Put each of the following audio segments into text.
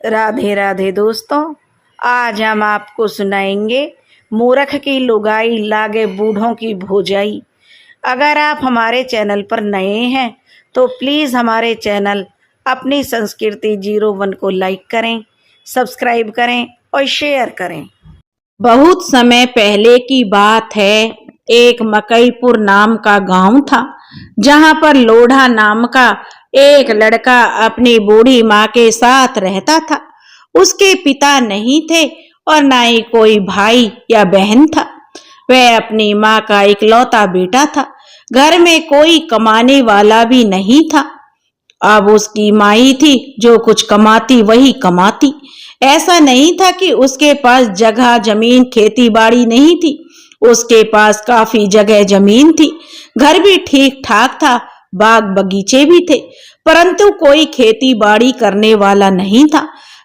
राधे राधे दोस्तों, आज हम आपको सुनाएंगे मूर्ख की लुगाई लागे बूढ़ों की भोजाई। अगर आप हमारे चैनल पर नए हैं तो प्लीज़ हमारे चैनल अपनी संस्कृति 01 को लाइक करें, सब्सक्राइब करें और शेयर करें। बहुत समय पहले की बात है। एक मकईपुर नाम का गांव था, जहां पर लोढ़ा नाम का एक लड़का अपनी बूढ़ी माँ के साथ रहता था। उसके पिता नहीं थे और ना ही कोई भाई या बहन था। वह अपनी माँ का इकलौता बेटा था। घर में कोई कमाने वाला भी नहीं था। अब उसकी माई थी, जो कुछ कमाती वही कमाती। ऐसा नहीं था कि उसके पास जगह जमीन खेती बाड़ी नहीं थी। उसके पास काफी जगह जमीन थी, घर भी ठीक ठाक था, बाग बगीचे भी थे, परंतु कोई खेती बाड़ी करने वाला नहीं था।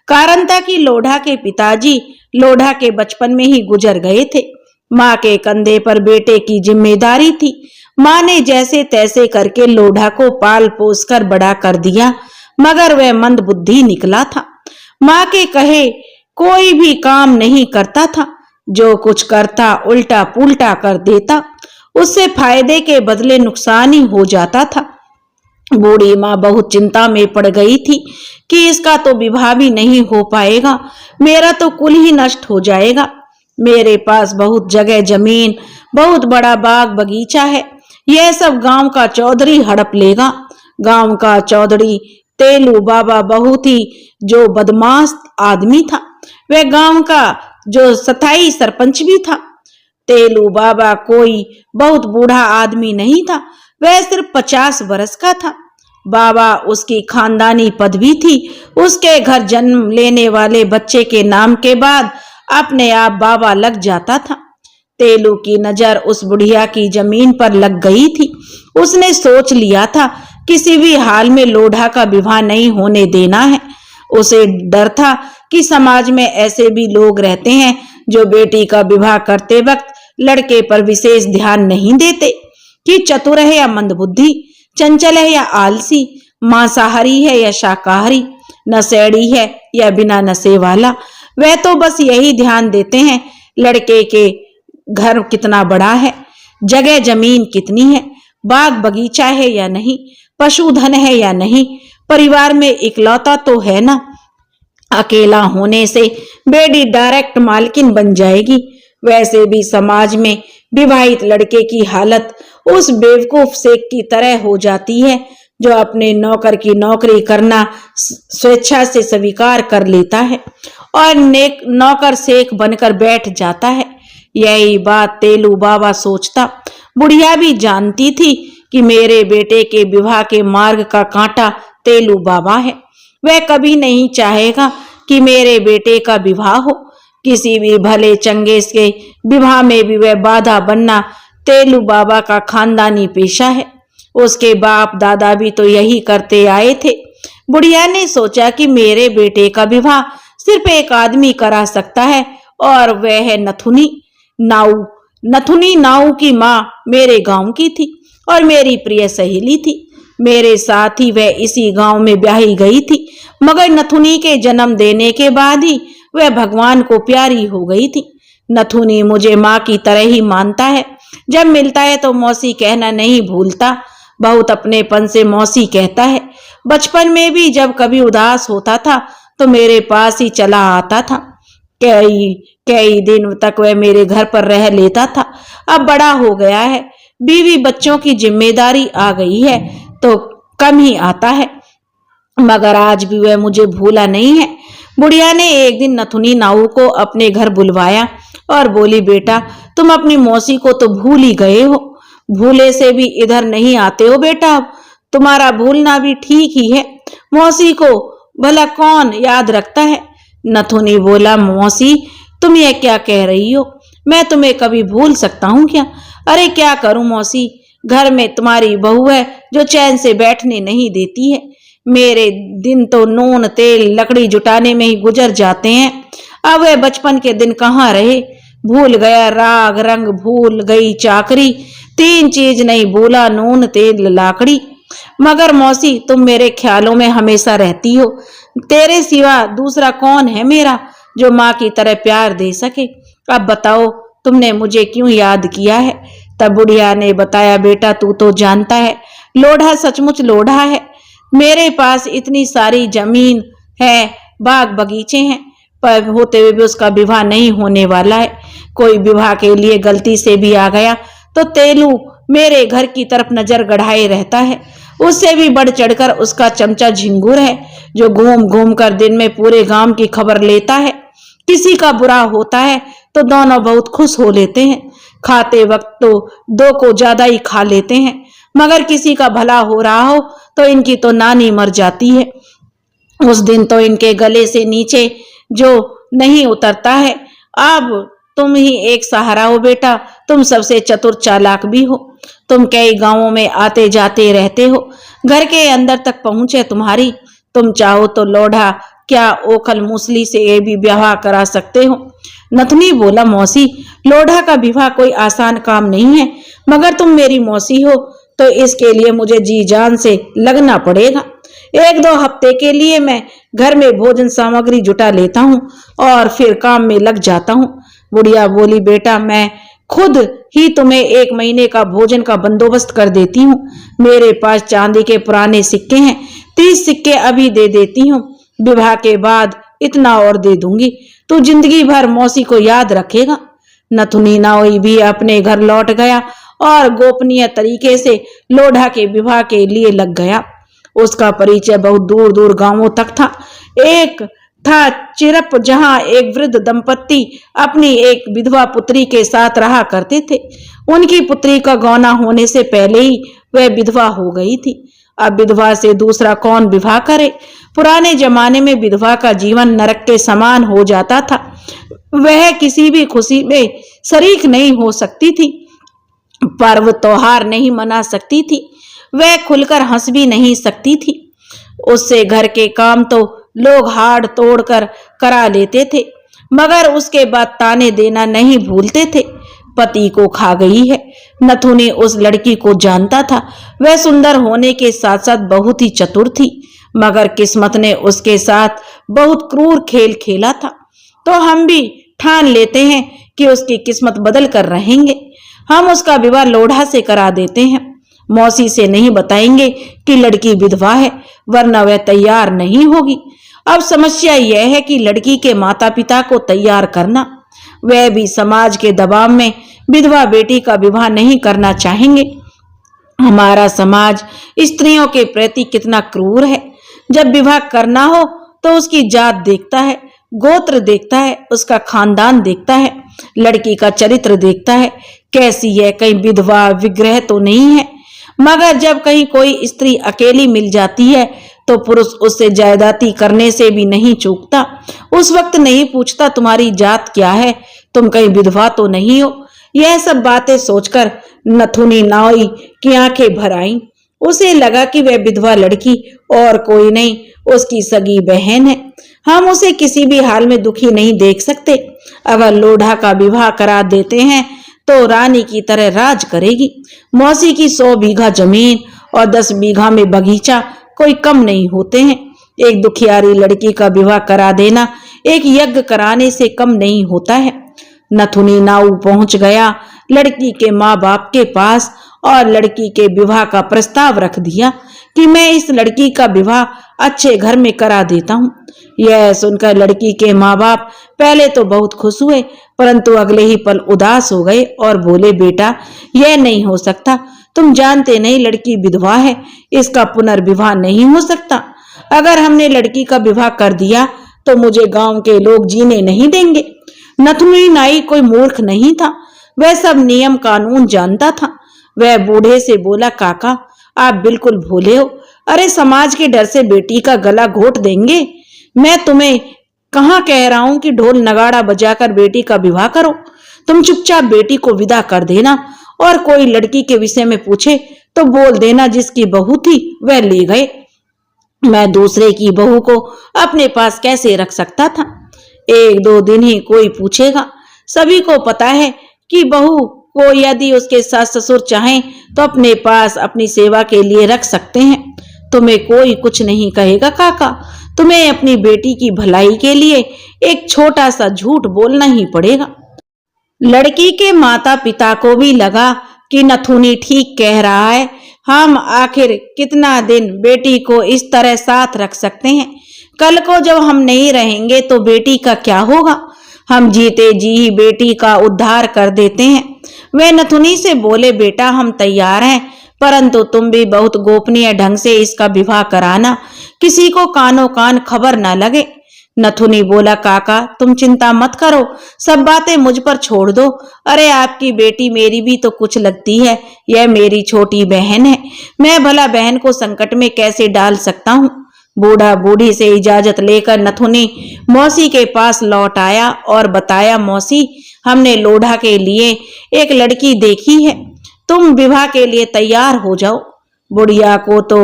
कारण था कि लोढ़ा के पिताजी लोढ़ा के बचपन में ही गुजर गए थे। माँ के कंधे पर बेटे की जिम्मेदारी थी। माँ ने जैसे तैसे करके लोढ़ा को पाल पोस कर बड़ा कर दिया, मगर वह मंद बुद्धि निकला था। माँ के कहे कोई भी काम नहीं करता था। जो कुछ करता उल्टा पुल्टा कर देता। उससे फायदे के बदले नुकसान ही हो जाता था। बूढ़ी माँ बहुत चिंता में पड़ गई थी कि इसका तो विवाह भी नहीं हो पाएगा, मेरा तो कुल ही नष्ट हो जाएगा। मेरे पास बहुत जगह जमीन, बहुत बड़ा बाग बगीचा है, यह सब गांव का चौधरी हड़प लेगा। गांव का चौधरी तेलू बाबा बहुत ही जो बदमाश आदमी था। वह गांव का जो स्थायी सरपंच भी था। तेलू बाबा कोई बहुत बूढ़ा आदमी नहीं था, वह सिर्फ 50 वर्ष का था। बाबा उसकी खानदानी पदवी थी। उसके घर जन्म लेने वाले बच्चे के नाम के बाद अपने आप बाबा लग जाता था। तेलू की नजर उस बुढ़िया की जमीन पर लग गई थी। उसने सोच लिया था किसी भी हाल में लोढ़ा का विवाह नहीं होने देना है। उसे डर था कि समाज में ऐसे भी लोग रहते हैं जो बेटी का विवाह करते वक्त लड़के पर विशेष ध्यान नहीं देते कि चतुर है या मंदबुद्धि, चंचल है या आलसी, मांसाहारी है या शाकाहारी, नशेड़ी है या बिना नशे वाला। वह तो बस यही ध्यान देते हैं लड़के के घर कितना बड़ा है, जगह जमीन कितनी है, बाग बगीचा है या नहीं, पशुधन है या नहीं, परिवार में इकलौता तो है ना। अकेला होने से बेटी डायरेक्ट मालकिन बन जाएगी। वैसे भी समाज में विवाहित लड़के की हालत उस बेवकूफ शेख की तरह हो जाती है जो अपने नौकर की नौकरी करना स्वेच्छा से स्वीकार कर लेता है और नेक नौकर शेख बनकर बैठ जाता है। यही बात तेलू बाबा सोचता। बुढ़िया भी जानती थी कि मेरे बेटे के विवाह के मार्ग का कांटा तेलू बाबा है। वह कभी नहीं चाहेगा कि मेरे बेटे का विवाह हो। किसी भी भले चंगे के विवाह में भी वह बाधा बनना तेलू बाबा का खानदानी पेशा है। उसके बाप दादा भी तो यही करते आए थे। बुढ़िया ने सोचा कि मेरे बेटे का विवाह सिर्फ एक आदमी करा सकता है और वह है नथुनी नाऊ। नथुनी नाऊ की माँ मेरे गांव की थी और मेरी प्रिय सहेली थी। मेरे साथ ही वह इसी गांव में ब्याही गई थी, मगर नथुनी के जन्म देने के बाद ही वह भगवान को प्यारी हो गई थी। नथुनी मुझे माँ की तरह ही मानता है। जब मिलता है तो मौसी कहना नहीं भूलता। बहुत अपनेपन से मौसी कहता है। बचपन में भी जब कभी उदास होता था तो मेरे पास ही चला आता था। कई दिन तक वह मेरे घर पर रह लेता था। अब बड़ा हो गया है, बीवी बच्चों की जिम्मेदारी आ गई है तो कम ही आता है, मगर आज भी वह मुझे भूला नहीं है। बुढ़िया ने एक दिन नथुनी नाऊ को अपने घर बुलवाया और बोली, बेटा तुम अपनी मौसी को तो भूल ही गए हो। भूले से भी इधर नहीं आते हो बेटा। अब तुम्हारा भूलना भी ठीक ही है। मौसी को भला कौन याद रखता है। नथुनी बोला, मौसी तुम ये क्या कह रही हो, मैं तुम्हें कभी भूल सकता हूँ क्या। अरे क्या करूं मौसी, घर में तुम्हारी बहू है जो चैन से बैठने नहीं देती है। मेरे दिन तो नून तेल लकड़ी जुटाने में ही गुजर जाते हैं। अब वह बचपन के दिन कहाँ रहे। भूल गया राग रंग, भूल गई चाकरी, 3 चीज नहीं भूला, नून तेल लाकड़ी। मगर मौसी, तुम मेरे ख्यालों में हमेशा रहती हो। तेरे सिवा दूसरा कौन है मेरा जो माँ की तरह प्यार दे सके। अब बताओ, तुमने मुझे क्यों याद किया है? तब बुढ़िया ने बताया, बेटा तू तो जानता है लोढ़ा सचमुच लोढ़ा है। मेरे पास इतनी सारी जमीन है, बाग बगीचे हैं, पर होते हुए भी उसका विवाह नहीं होने वाला है। कोई विवाह के लिए गलती से भी आ गया तो तेलू मेरे घर की तरफ नजर गढ़ाए रहता है। उससे भी बढ़ चढ़कर उसका चमचा झिंगुर है, जो घूम घूम कर दिन में पूरे गांव की खबर लेता है। किसी का बुरा होता है तो दोनों बहुत खुश हो लेते हैं। खाते वक्त तो दो को ज्यादा ही खा लेते हैं, मगर किसी का भला हो रहा हो तो इनकी तो नानी मर जाती है। उस दिन तो इनके गले से नीचे जो नहीं उतरता है। अब तुम ही एक सहारा हो बेटा, तुम सबसे चतुर चालाक भी हो। तुम कई गांवों में आते जाते रहते हो, घर के अंदर तक पहुंच है तुम्हारी। तुम चाहो तो लोढ़ा क्या ओखल मूसली से ये भी विवाह करा सकते हो। नथुनी बोला, मौसी, लोढ़ा का विवाह कोई आसान काम नहीं है, मगर तुम मेरी मौसी हो तो इसके लिए मुझे जी जान से लगना पड़ेगा। 1-2 हफ्ते के लिए मैं घर में भोजन सामग्री जुटा लेता हूँ और फिर काम में लग जाता हूँ। बुढ़िया बोली, बेटा मैं खुद ही तुम्हें 1 महीने का भोजन का बंदोबस्त कर देती हूँ। मेरे पास चांदी के पुराने सिक्के हैं, 30 सिक्के अभी दे देती हूँ। विवाह के बाद इतना और दे दूंगी, तू जिंदगी भर मौसी को याद रखेगा। नथुनी नाई भी अपने घर लौट गया और गोपनीय तरीके से लोढ़ा के विवाह के लिए लग गया। उसका परिचय बहुत दूर दूर गांवों तक था। एक था चिरप, जहां एक वृद्ध दंपत्ति अपनी एक विधवा पुत्री के साथ रहा करते थे। उनकी पुत्री का गौना होने से पहले ही वह विधवा हो गई थी। अब विधवा से दूसरा कौन विवाह करे? पुराने जमाने में विधवा का जीवन नरक के समान हो जाता था। वह किसी भी खुशी में शरीक नहीं हो सकती थी, पर्व त्योहार नहीं मना सकती थी, वह खुलकर हंस भी नहीं सकती थी। उससे घर के काम तो लोग हाड़ तोड़कर करा लेते थे, मगर उसके बाद ताने देना नहीं भूलते थे। पति को खा गई है। नथुनी उस लड़की को जानता था। वह सुंदर होने के साथ साथ बहुत ही चतुर थी, मगर किस्मत ने उसके साथ बहुत क्रूर खेल खेला था। तो हम भी ठान लेते हैं कि उसकी किस्मत बदल कर रहेंगे। हम उसका विवाह लोढ़ा से करा देते हैं। मौसी से नहीं बताएंगे कि लड़की विधवा है, वरना वह तैयार नहीं होगी। अब समस्या यह है कि लड़की के माता पिता को तैयार करना। वह भी समाज के दबाव में विधवा बेटी का विवाह नहीं करना चाहेंगे। हमारा समाज स्त्रियों के प्रति कितना क्रूर है। जब विवाह करना हो तो उसकी जात देखता है, गोत्र देखता है, उसका खानदान देखता है, लड़की का चरित्र देखता है, कैसी है, कहीं विधवा विग्रह तो नहीं है। मगर जब कहीं कोई स्त्री अकेली मिल जाती है तो पुरुष उससे जायदाती करने से भी नहीं चूकता। उस वक्त नहीं पूछता तुम्हारी जात क्या है, तुम कहीं विधवा तो नहीं हो। यह सब बातें सोचकर नथुनी नाई की आंखें भर आईं। उसे लगा कि वह विधवा लड़की और कोई नहीं, उसकी सगी बहन है। हम उसे किसी भी हाल में दुखी नहीं देख सकते। अगर लोढ़ा का विवाह करा देते हैं तो रानी की तरह राज करेगी। मौसी की 100 बीघा जमीन और 10 बीघा में बगीचा कोई कम नहीं होते हैं। एक दुखियारी लड़की का विवाह करा देना एक यज्ञ कराने से कम नहीं होता है। नथुनी नाऊ पहुंच गया लड़की के माँ बाप के पास और लड़की के विवाह का प्रस्ताव रख दिया कि मैं इस लड़की का विवाह अच्छे घर में करा देता हूँ। यह सुनकर लड़की के माँ बाप पहले तो बहुत खुश हुए, परंतु अगले ही पल उदास हो गए और बोले, बेटा यह नहीं हो सकता। तुम जानते नहीं लड़की विधवा है, इसका पुनर्विवाह नहीं हो सकता। अगर हमने लड़की का विवाह कर दिया तो मुझे गांव के लोग जीने नहीं देंगे। नथुनी नाई कोई मूर्ख नहीं था, वह सब नियम कानून जानता था। वह बूढ़े से बोला, काका आप बिल्कुल भोले हो। अरे समाज के डर से बेटी का गला घोट देंगे। मैं तुम्हें कहाँ कह रहा हूं कि ढोल नगाड़ा बजाकर बेटी का विवाह करो। तुम चुपचाप बेटी को विदा कर देना और कोई लड़की के विषय में पूछे तो बोल देना जिसकी बहू थी वह ले गए। मैं दूसरे की बहू को अपने पास कैसे रख सकता था? 1-2 दिन ही कोई पूछेगा। सभी को पता है कि बहू वो यदि उसके सास ससुर चाहें तो अपने पास अपनी सेवा के लिए रख सकते हैं। तुम्हें कोई कुछ नहीं कहेगा काका। तुम्हें अपनी बेटी की भलाई के लिए एक छोटा सा झूठ बोलना ही पड़ेगा। लड़की के माता पिता को भी लगा कि नथुनी ठीक कह रहा है। हम आखिर कितना दिन बेटी को इस तरह साथ रख सकते हैं? कल को जब हम नहीं रहेंगे तो बेटी का क्या होगा? हम जीते जी ही बेटी का उद्धार कर देते हैं। वे नथुनी से बोले, बेटा हम तैयार हैं, परंतु तुम भी बहुत गोपनीय ढंग से इसका विवाह कराना, किसी को कानो कान खबर न लगे। नथुनी बोला, काका तुम चिंता मत करो, सब बातें मुझ पर छोड़ दो। अरे आपकी बेटी मेरी भी तो कुछ लगती है, यह मेरी छोटी बहन है, मैं भला बहन को संकट में कैसे डाल सकता हूँ। बूढ़ा बूढ़ी से इजाजत लेकर नथुनी मौसी के पास लौट आया और बताया, मौसी हमने लोढ़ा के लिए एक लड़की देखी है, तुम विवाह के लिए तैयार हो जाओ। बुढ़िया को तो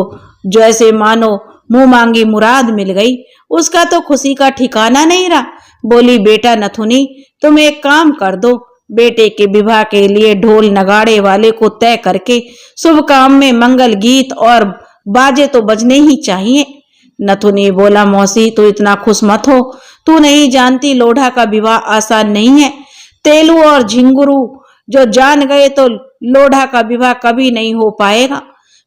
जैसे मानो मुंह मांगी मुराद मिल गई, उसका तो खुशी का ठिकाना नहीं रहा। बोली, बेटा नथुनी तुम एक काम कर दो, बेटे के विवाह के लिए ढोल नगाड़े वाले को तय करके शुभ काम में मंगल गीत और बाजे तो बजने ही चाहिए। नथुनी बोला, मौसी तू इतना खुश मत हो, तू नहीं जानती लोढ़ा का विवाह आसान नहीं है। तेलू और झिंगुरू जो जान गए तो लोढ़ा का विवाह कभी नहीं हो पाएगा।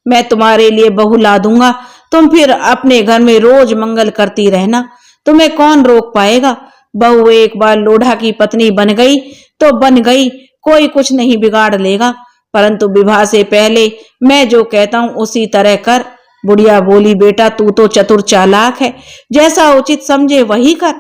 मैं तुम्हारे लिए बहू ला दूंगा, तुम फिर अपने घर में रोज मंगल करती रहना, तुम्हें कौन रोक पाएगा। बहू एक बार लोढ़ा की पत्नी बन गई तो बन गई, कोई कुछ नहीं बिगाड़ लेगा, परंतु विवाह से पहले मैं जो कहता हूँ उसी तरह कर। बुढ़िया बोली, बेटा तू तो चतुर चालाक है, जैसा उचित समझे वही कर।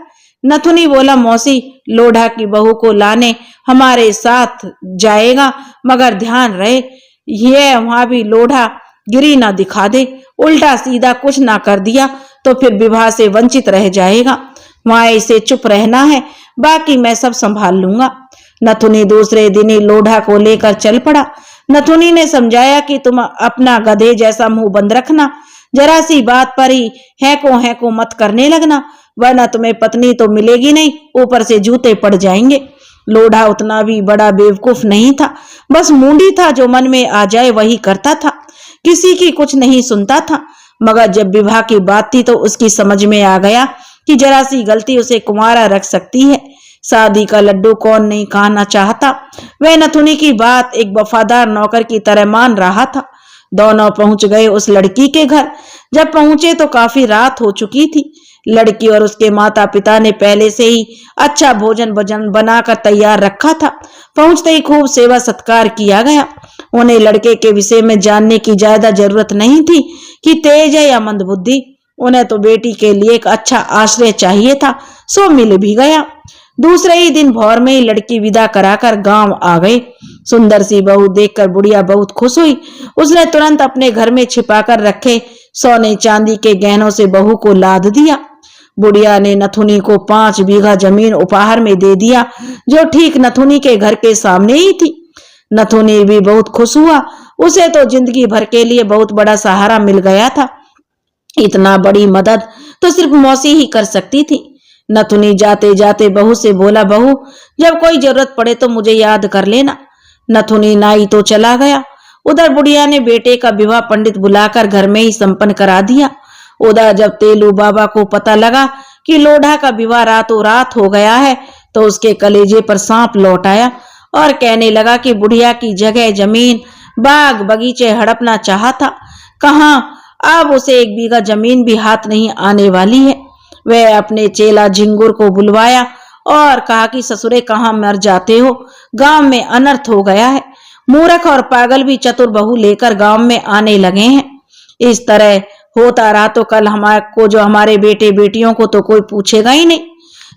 नथुनी बोला, मौसी लोढ़ा की बहू को लाने हमारे साथ जाएगा, मगर ध्यान रहे यह वहां भी लोढ़ा गिरी ना दिखा दे, उल्टा सीधा कुछ ना कर दिया तो फिर विवाह से वंचित रह जाएगा। वहां इसे चुप रहना है, बाकी मैं सब संभाल लूंगा। नथुनी दूसरे दिन ही लोढ़ा को लेकर चल पड़ा। नथुनी ने समझाया कि तुम अपना गधे जैसा मुंह बंद रखना, जरा सी बात पर ही हैको मत करने लगना, वरना तुम्हें पत्नी तो मिलेगी नहीं, ऊपर से जूते पड़ जाएंगे। लोढ़ा उतना भी बड़ा बेवकूफ नहीं था, बस मूंडी था, जो मन में आ जाए वही करता था, किसी की कुछ नहीं सुनता था। मगर जब विवाह की बात थी तो उसकी समझ में आ गया कि जरा सी गलती उसे कुंवारा रख सकती है। शादी का लड्डू कौन नहीं खाना चाहता। वह नथुनी की बात एक वफादार नौकर की तरह मान रहा था। दोनों पहुंच गए उस लड़की के घर। जब पहुंचे तो काफी रात हो चुकी थी। लड़की और उसके माता पिता ने पहले से ही अच्छा भोजन बनाकर तैयार रखा था। पहुंचते ही खूब सेवा सत्कार किया गया। उन्हें लड़के के विषय में जानने की ज्यादा जरूरत नहीं थी कि तेज है या मंदबुद्धि, उन्हें तो बेटी के लिए एक अच्छा आश्रय चाहिए था, सो मिल भी गया। दूसरे ही दिन भोर में ही लड़की विदा कराकर गांव आ गए। सुंदर सी बहू देखकर बुढ़िया बहुत खुश हुई। उसने तुरंत अपने घर में छिपाकर रखे सोने चांदी के गहनों से बहू को लाद दिया। बुढ़िया ने नथुनी को 5 बीघा जमीन उपहार में दे दिया, जो ठीक नथुनी के घर के सामने ही थी। नथुनी भी बहुत खुश हुआ, उसे तो जिंदगी भर के लिए बहुत बड़ा सहारा मिल गया था। इतना बड़ी मदद तो सिर्फ मौसी ही कर सकती थी। नथुनी जाते जाते बहू से बोला, बहू जब कोई जरूरत पड़े तो मुझे याद कर लेना। नथुनी नाई तो चला गया। उधर बुढ़िया ने बेटे का विवाह पंडित बुलाकर घर में ही संपन्न करा दिया। उधर जब तेलू बाबा को पता लगा कि लोढ़ा का विवाह रातों रात हो गया है तो उसके कलेजे पर सांप लौट आया और कहने लगा कि बुढ़िया की जगह जमीन बाग बगीचे हड़पना चाहता। कहाँ, अब उसे 1 बीघा जमीन भी हाथ नहीं आने वाली है। वह अपने चेला झिंगुर को बुलवाया और कहा कि ससुरे कहाँ मर जाते हो, गांव में अनर्थ हो गया है। मूर्ख और पागल भी चतुर बहू लेकर गांव में आने लगे हैं। इस तरह होता रहा तो कल हमारे बेटे बेटियों को तो कोई पूछेगा ही नहीं।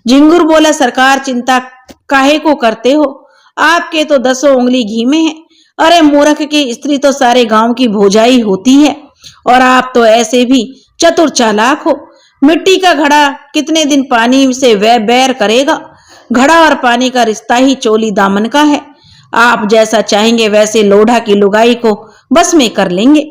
झिंगुर बोला, सरकार चिंता काहे को करते हो, आपके तो 10 उंगली घी में है। अरे मूर्ख की स्त्री तो सारे गांव की भौजाई होती है, और आप तो ऐसे भी चतुर चालाक हो। मिट्टी का घड़ा कितने दिन पानी से वह बैर करेगा। घड़ा और पानी का रिश्ता ही चोली दामन का है। आप जैसा चाहेंगे वैसे लोढ़ा की लुगाई को बस में कर लेंगे।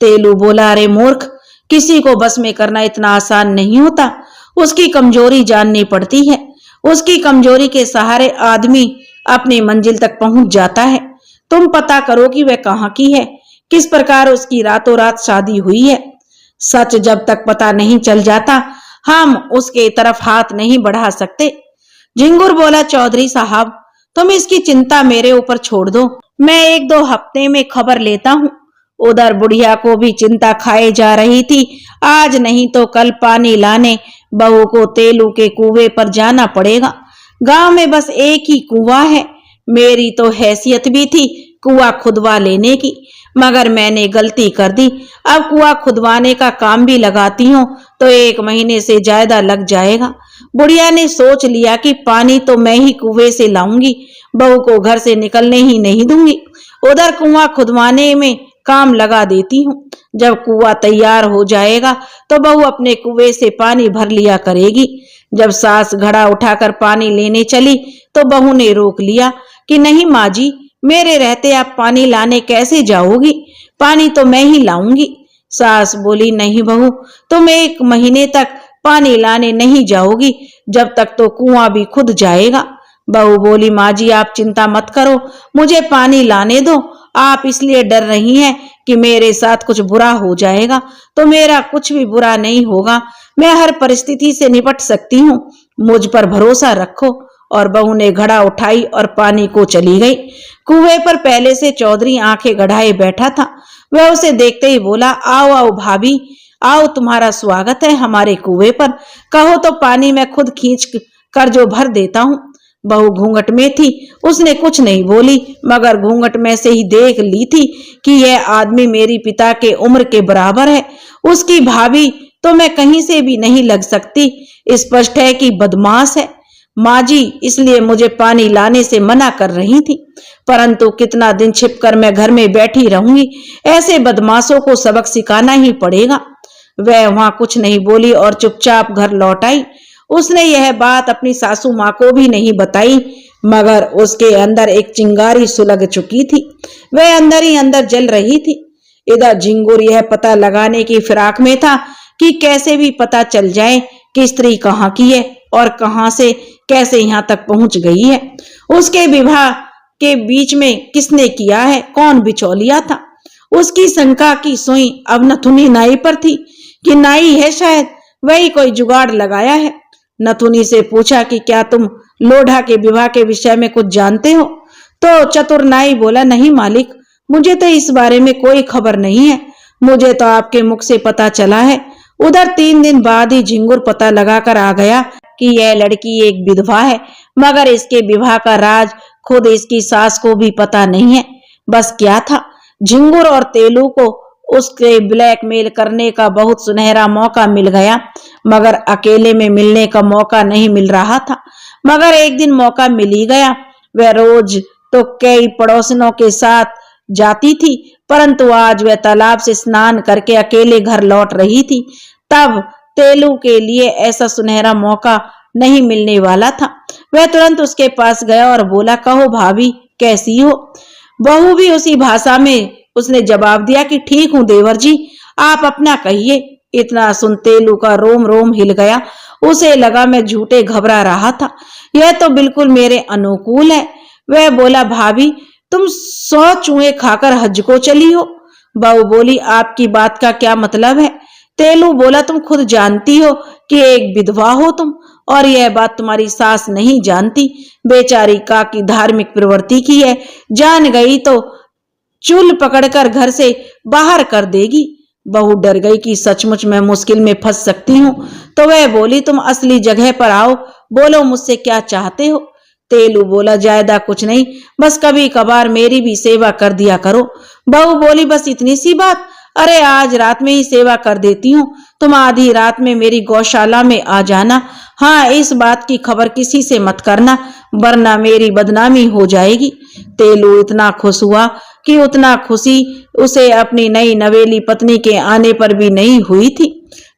तेलू बोला, अरे मूर्ख, किसी को बस में करना इतना आसान नहीं होता, उसकी कमजोरी जाननी पड़ती है। उसकी कमजोरी के सहारे आदमी अपनी मंजिल तक पहुंच जाता है। तुम पता करो कि वह कहाँ की है, किस प्रकार उसकी रातों रात शादी हुई है। सच जब तक पता नहीं चल जाता हम उसके तरफ हाथ नहीं बढ़ा सकते। झिंगुर बोला, चौधरी साहब तुम इसकी चिंता मेरे ऊपर छोड़ दो, मैं 1-2 हफ्ते में खबर लेता हूँ। उधर बुढ़िया को भी चिंता खाए जा रही थी। आज नहीं तो कल पानी लाने बहू को तेलू के कुएं पर जाना पड़ेगा। गांव में बस एक ही कुआं है। मेरी तो हैसियत भी थी कुआं खुदवा लेने की, मगर मैंने गलती कर दी। अब कुआं खुदवाने का काम भी लगाती हूँ तो 1 महीने से ज्यादा लग जाएगा। बुढ़िया ने सोच लिया कि पानी तो मैं ही कुएं से लाऊंगी, बहू को घर से निकलने ही नहीं दूंगी। उधर कुआं खुदवाने में काम लगा देती हूँ। जब कुआं तैयार हो जाएगा तो बहू अपने कुएं से पानी भर लिया करेगी। जब सास घड़ा उठाकर पानी लेने चली तो बहू ने रोक लिया कि नहीं माँ जी, मेरे रहते आप पानी लाने कैसे जाओगी, पानी तो मैं ही लाऊंगी। सास बोली, नहीं बहू, तुम 1 महीने तक पानी लाने नहीं जाओगी, जब तक तो कुआं भी खुद जाएगा। बहू बोली, माँ जी आप चिंता मत करो, मुझे पानी लाने दो। आप इसलिए डर रही हैं कि मेरे साथ कुछ बुरा हो जाएगा, तो मेरा कुछ भी बुरा नहीं होगा। मैं हर परिस्थिति से निपट सकती हूँ, मुझ पर भरोसा रखो। और बहू ने घड़ा उठाई और पानी को चली गई। कुएं पर पहले से चौधरी आंखें गड़ाए बैठा था। वह उसे देखते ही बोला, आओ आओ भाभी, आओ, तुम्हारा स्वागत है हमारे कुएं पर। कहो तो पानी मैं खुद खींच कर जो भर देता हूँ। बहू घूंघट में थी, उसने कुछ नहीं बोली, मगर घूंघट में से ही देख ली थी कि यह आदमी मेरी पिता के उम्र के बराबर है। उसकी भाभी तो मैं कहीं से भी नहीं लग सकती। स्पष्ट है कि बदमाश है। माँ जी इसलिए मुझे पानी लाने से मना कर रही थी, परंतु कितना दिन छिपकर मैं घर में बैठी रहूंगी, ऐसे बदमाशों को सबक सिखाना ही पड़ेगा। वह वहां कुछ नहीं बोली और चुपचाप घर लौट आई। उसने यह बात अपनी सासू माँ को भी नहीं बताई, मगर उसके अंदर एक चिंगारी सुलग चुकी थी। वह अंदर ही अंदर जल रही थी। इधर झिंगुर यह पता लगाने की फिराक में था कि कैसे भी पता चल जाए कि स्त्री कहाँ की है और कहां से कैसे यहाँ तक पहुंच गई है। उसके विवाह के बीच में किसने किया है, कौन बिचौलिया था। उसकी शंका की सुई अब नथुनी नाई पर थी कि नाई है शायद वही कोई जुगाड़ लगाया है। नथुनी से पूछा कि क्या तुम लोढ़ा के विवाह के विषय में कुछ जानते हो? तो चतुर नाई बोला, नहीं मालिक, मुझे तो इस बारे में कोई खबर नहीं है, मुझे तो आपके मुख से पता चला है। उधर 3 दिन बाद ही झिंगुर पता लगाकर आ गया कि यह लड़की एक विधवा है, मगर इसके विवाह का राज खुद इसकी सास को भी पता नहीं है। बस क्या था, झिंगुर और तेलू को उसके ब्लैकमेल करने का बहुत सुनहरा मौका मिल गया, मगर अकेले में मिलने का मौका नहीं मिल रहा था। मगर एक दिन मौका मिल ही गया। वह रोज तो कई पड़ोसियों के साथ जाती थी, परंतु आज वह तालाब से स्नान करके अकेले घर लौट रही थी। तब तेलू के लिए ऐसा सुनहरा मौका नहीं मिलने वाला था। वह तुरंत उसके पास गया और बोला, कहो भाभी कैसी हो? बहू भी उसी भाषा में उसने जवाब दिया कि ठीक हूं देवर जी, आप अपना कहिए। इतना सुन तेलू का रोम रोम हिल गया। उसे लगा मैं झूठे घबरा रहा था, यह तो बिल्कुल मेरे अनुकूल है। वह बोला, भाभी तुम 100 चूहे खाकर हज को चली हो। बहू बोली, आपकी बात का क्या मतलब है? तेलू बोला, तुम खुद जानती हो कि एक विधवा हो तुम, और यह बात तुम्हारी सास नहीं जानती। बेचारी का की धार्मिक प्रवृत्ति की है, जान गई तो चूल पकड़कर घर से बाहर कर देगी। बहू डर गई कि सचमुच मैं मुश्किल में फंस सकती हूँ, तो वह बोली, तुम असली जगह पर आओ, बोलो मुझसे क्या चाहते हो। तेलू बोला, ज्यादा कुछ नहीं, बस कभी कभार मेरी भी सेवा कर दिया करो। बहू बोली, बस इतनी सी बात? अरे आज रात में ही सेवा कर देती हूँ, तुम आधी रात में मेरी गौशाला में आ जाना। हाँ, इस बात की खबर किसी से मत करना, वरना मेरी बदनामी हो जाएगी। तेलू इतना खुश हुआ कि उतना खुशी उसे अपनी नई नवेली पत्नी के आने पर भी नहीं हुई थी।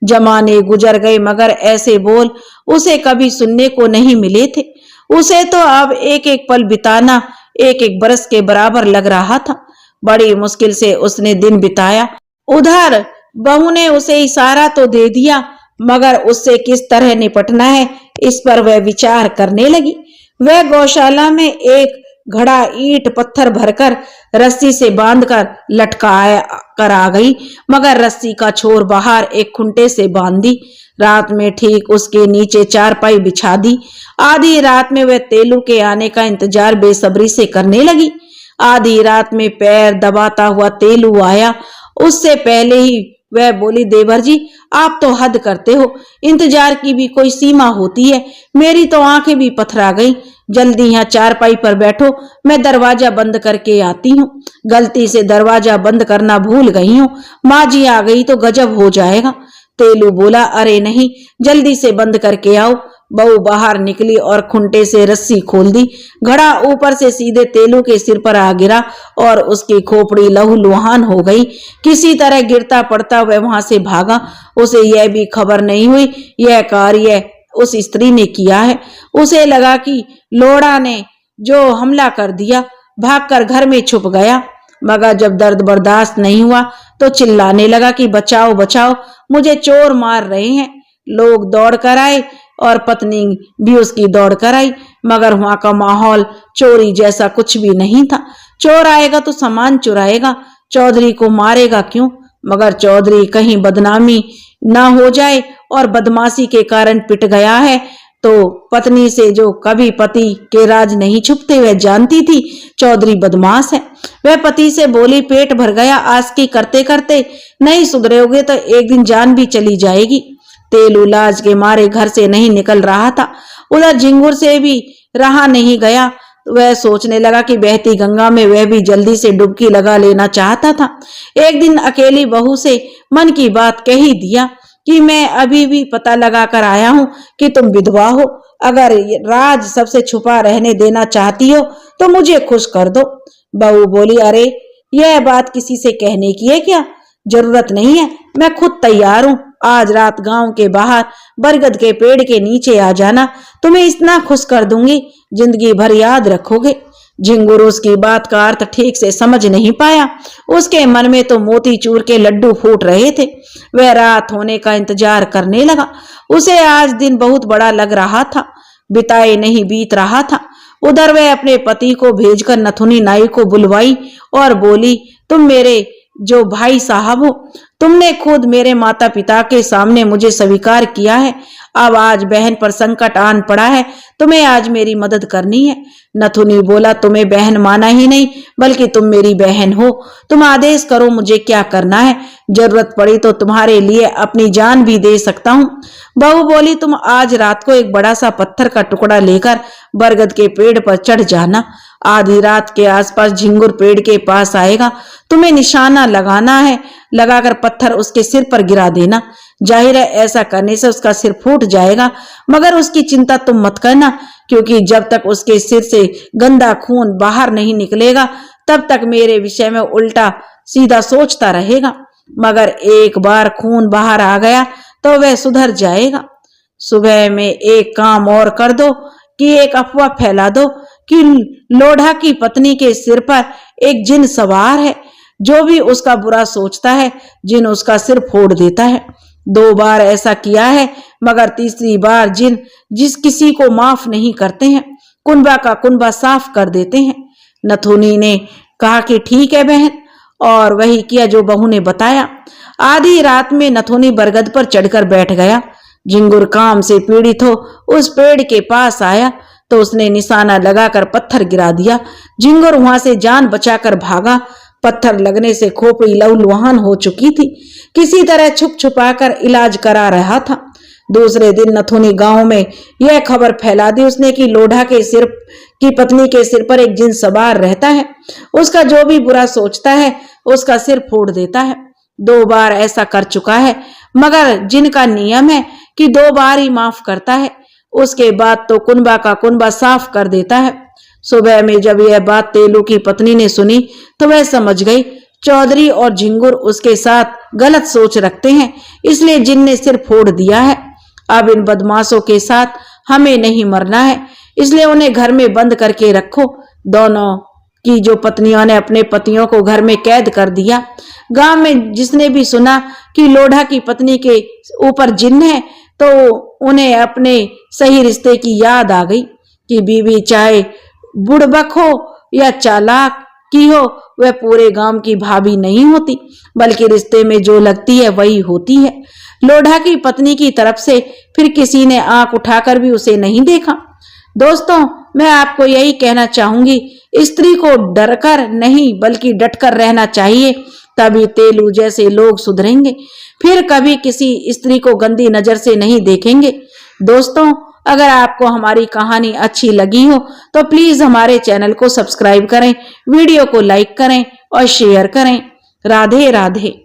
जमाने गुजर गए, मगर ऐसे बोल उसे कभी सुनने को नहीं मिले थे। उसे तो अब एक एक पल बिताना 1-1 बरस के बराबर लग रहा था। बड़ी मुश्किल से उसने दिन बिताया। उधर बहू ने उसे इशारा तो दे दिया, मगर उससे किस तरह निपटना है इस पर वह विचार करने लगी। वह गौशाला में एक घड़ा ईंट पत्थर भरकर रस्सी से बांधकर लटकाया कर आ गई, मगर रस्सी का छोर बाहर एक खुंटे से बांध दी। रात में ठीक उसके नीचे चारपाई बिछा दी। आधी रात में वह तेलू के आने का इंतजार बेसब्री से करने लगी। आधी रात में पैर दबाता हुआ तेलू आया। उससे पहले ही वह बोली, देवर जी आप तो हद करते हो, इंतजार की भी कोई सीमा होती है। मेरी तो आंखें भी पथरा गई। जल्दी यहाँ चारपाई पर बैठो, मैं दरवाजा बंद करके आती हूँ। गलती से दरवाजा बंद करना भूल गई हूँ, माँ जी आ गई तो गजब हो जाएगा। तेलू बोला, अरे नहीं, जल्दी से बंद करके आओ। बहू बाहर निकली और खुंटे से रस्सी खोल दी। घड़ा ऊपर से सीधे तेलू के सिर पर आ गिरा और उसकी खोपड़ी लहूलुहान हो गई। किसी तरह गिरता पड़ता वह वहां से भागा। उसे यह भी खबर नहीं हुई यह कार्य उस स्त्री ने किया है। उसे लगा कि लोढ़ा ने जो हमला कर दिया, भागकर घर में छुप गया। मगर जब दर्द बर्दाश्त नहीं हुआ तो चिल्लाने लगा कि बचाओ बचाओ, मुझे चोर मार रहे हैं। लोग दौड़ कर आए और पत्नी भी उसकी दौड़ कर आई, मगर वहां का माहौल चोरी जैसा कुछ भी नहीं था। चोर आएगा तो सामान चुराएगा, चौधरी को मारेगा क्यों? मगर चौधरी कहीं बदनामी ना हो जाए और बदमाशी के कारण पिट गया है तो पत्नी से जो कभी पति के राज नहीं छुपते वह जानती थी चौधरी बदमाश है। वह पति से बोली, पेट भर गया आस्की करते करते, नहीं सुधरोगे तो एक दिन जान भी चली जाएगी। तेलू लाज के मारे घर से नहीं निकल रहा था। उधर झिंगुर से भी रहा नहीं गया। वह सोचने लगा कि बहती गंगा में वह भी जल्दी से डुबकी लगा लेना चाहता था। एक दिन अकेली बहू से मन की बात कह ही दिया कि मैं अभी भी पता लगा कर आया हूँ कि तुम विधवा हो। अगर राज सबसे छुपा रहने देना चाहती हो तो मुझे खुश कर दो। बहू बोली, अरे यह बात किसी से कहने की है क्या? जरूरत नहीं है, मैं खुद तैयार हूँ। आज रात गांव के बाहर बरगद के पेड़ के नीचे आ जाना, तुम्हें इतना खुश कर दूंगी जिंदगी भर याद रखोगे। झिंगुर उसकी बात का अर्थ ठीक से समझ नहीं पाया। उसके मन में तो मोतीचूर के लड्डू फूट रहे थे। वह रात होने का इंतजार करने लगा। उसे आज दिन बहुत बड़ा लग रहा था, बिताए नहीं बीत रहा था। उधर वह अपने पति को भेजकर नथुनी नाई को बुलवाई और बोली, तुम मेरे जो भाई साहब हो, तुमने खुद मेरे माता पिता के सामने मुझे स्वीकार किया है। अब आज बहन पर संकट आन पड़ा है, तुम्हें आज मेरी मदद करनी है। नथुनी बोला, तुम्हें बहन माना ही नहीं बल्कि तुम मेरी बहन हो। तुम आदेश करो मुझे क्या करना है, जरूरत पड़ी तो तुम्हारे लिए अपनी जान भी दे सकता हूँ। बहू बोली, तुम आज रात को एक बड़ा सा पत्थर का टुकड़ा लेकर बरगद के पेड़ पर चढ़ जाना। आधी रात के आसपास झिंगुर पेड़ के पास आएगा, तुम्हें निशाना लगाना है, लगाकर पत्थर उसके सिर पर गिरा देना। जाहिर है ऐसा करने से उसका सिर फूट जाएगा, मगर उसकी चिंता तुम मत करना, क्योंकि जब तक उसके सिर से गंदा खून बाहर नहीं निकलेगा तब तक मेरे विषय में उल्टा सीधा सोचता रहेगा। मगर एक बार खून बाहर आ गया तो वह सुधर जाएगा। सुबह में एक काम और कर दो कि एक अफवाह फैला दो कि लोढ़ा की पत्नी के सिर पर एक जिन सवार है। जो भी उसका बुरा सोचता है जिन उसका सिर फोड़ देता है। 2 बार ऐसा किया है, मगर तीसरी बार जिन जिस किसी को माफ नहीं करते हैं, कुनबा का कुनबा साफ कर देते हैं। नथुनी ने कहा कि ठीक है बहन, और वही किया जो बहू ने बताया। आधी रात में नथुनी बरगद पर चढ़कर बैठ गया। झिंगुर काम से पीड़ित हो उस पेड़ के पास आया तो उसने निशाना लगाकर पत्थर गिरा दिया। झिंगुर वहां से जान बचाकर भागा। पत्थर लगने से खोपड़ी लहूलुहान हो चुकी थी। किसी तरह छुप छुपाकर इलाज करा रहा था। दूसरे दिन नथुनी गांव में यह खबर फैला दी उसने कि लोढ़ा के सिर की पत्नी के सिर पर एक जिन सवार रहता है। उसका जो भी बुरा सोचता है उसका सिर फोड़ देता है। 2 बार ऐसा कर चुका है, मगर जिनका नियम है कि 2 बार ही माफ करता है, उसके बाद तो कुनबा का कुनबा साफ कर देता है। सुबह में जब यह बात तेलू की पत्नी ने सुनी तो वह समझ गई चौधरी और झिंगुर उसके साथ गलत सोच रखते हैं, इसलिए जिन ने सिर फोड़ दिया है। अब इन बदमाशों के साथ हमें नहीं मरना है, इसलिए उन्हें घर में बंद करके रखो। दोनों की जो पत्नियों ने अपने पतियों को घर में कैद कर दिया। गांव में जिसने भी सुना कि लोढ़ा की पत्नी के ऊपर जिन्न है तो उन्हें अपने सही रिश्ते की याद आ गई कि बीवी चाहे बुड़बक हो या चालाक की हो वह पूरे गांव की भाभी नहीं होती, बल्कि रिश्ते में जो लगती है वही होती है। लोढ़ा की पत्नी की तरफ से फिर किसी ने आंख उठाकर भी उसे नहीं देखा। दोस्तों, मैं आपको यही कहना चाहूंगी, स्त्री को डरकर नहीं बल्कि डटकर रहना चाहिए, तभी तेलू जैसे लोग सुधरेंगे, फिर कभी किसी स्त्री को गंदी नजर से नहीं देखेंगे। दोस्तों, अगर आपको हमारी कहानी अच्छी लगी हो तो प्लीज हमारे चैनल को सब्सक्राइब करें, वीडियो को लाइक करें और शेयर करें। राधे राधे।